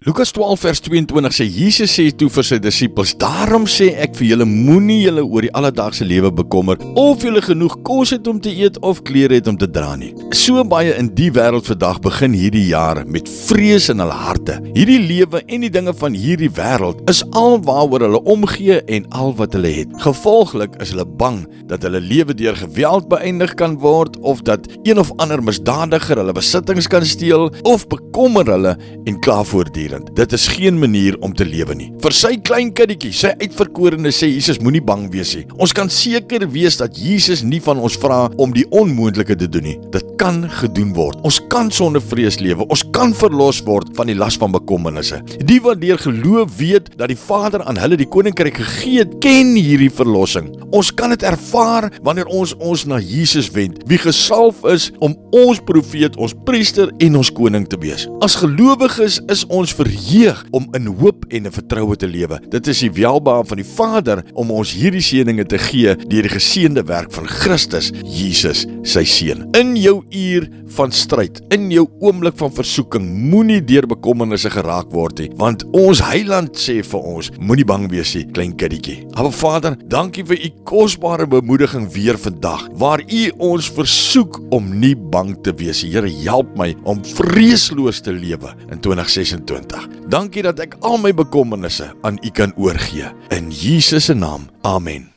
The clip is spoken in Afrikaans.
Lukas 12 vers 22 sê, Jesus sê toe vir sy disippels, daarom sê ek vir julle, moenie julle oor die alledaagse lewe bekommer, of julle genoeg kos het om te eet of klere het om te dra nie. So baie in die wêreld vandag begin hierdie jaar met vrees in hulle harte. Hierdie lewe en die dinge van hierdie wêreld is al waaroor hulle omgee en al wat hulle het. Gevolglik is hulle bang dat hulle lewe deur geweld beëindig kan word, of dat een of ander misdadiger hulle besittings kan steel, of bekommer hulle en kla voortdurend. Dit is geen manier om te lewe nie. Vir sy klein kindertjie, sy uitverkorene, sê Jesus, moenie bang wees nie. Ons kan seker wees dat Jesus nie van ons vra om die onmoontlike te doen nie. Dit kan gedoen word. Ons kan sonder vrees lewe. Ons kan verlos word van die las van bekommernisse. Die wat deur geloof weet dat die Vader aan hulle die koninkryk gegee het, ken hierdie verlossing. Ons kan dit ervaar wanneer ons na Jesus wend, wie gesalf is om ons profeet, ons priester en ons koning te wees. As gelowiges is ons verheug om in hoop en in vertroue te lewe. Dit is die welbehae van die Vader om ons hierdie seëninge te gee deur die geseënde werk van Christus, Jesus, sy seun. In jou uur van stryd, in jou oomblik van versoeking, moenie deur bekommernisse geraak word nie, want ons Heiland sê vir ons, moenie bang wees nie, klein kindertjie. Aba Vader, dankie vir u kosbare bemoediging weer vandag, waar u ons versoek om nie bang te wees. Here, help my om vreesloos te lewe in 2026. Dankie dat ek al my bekommernisse aan u kan oorgee. In Jesus se naam, amen.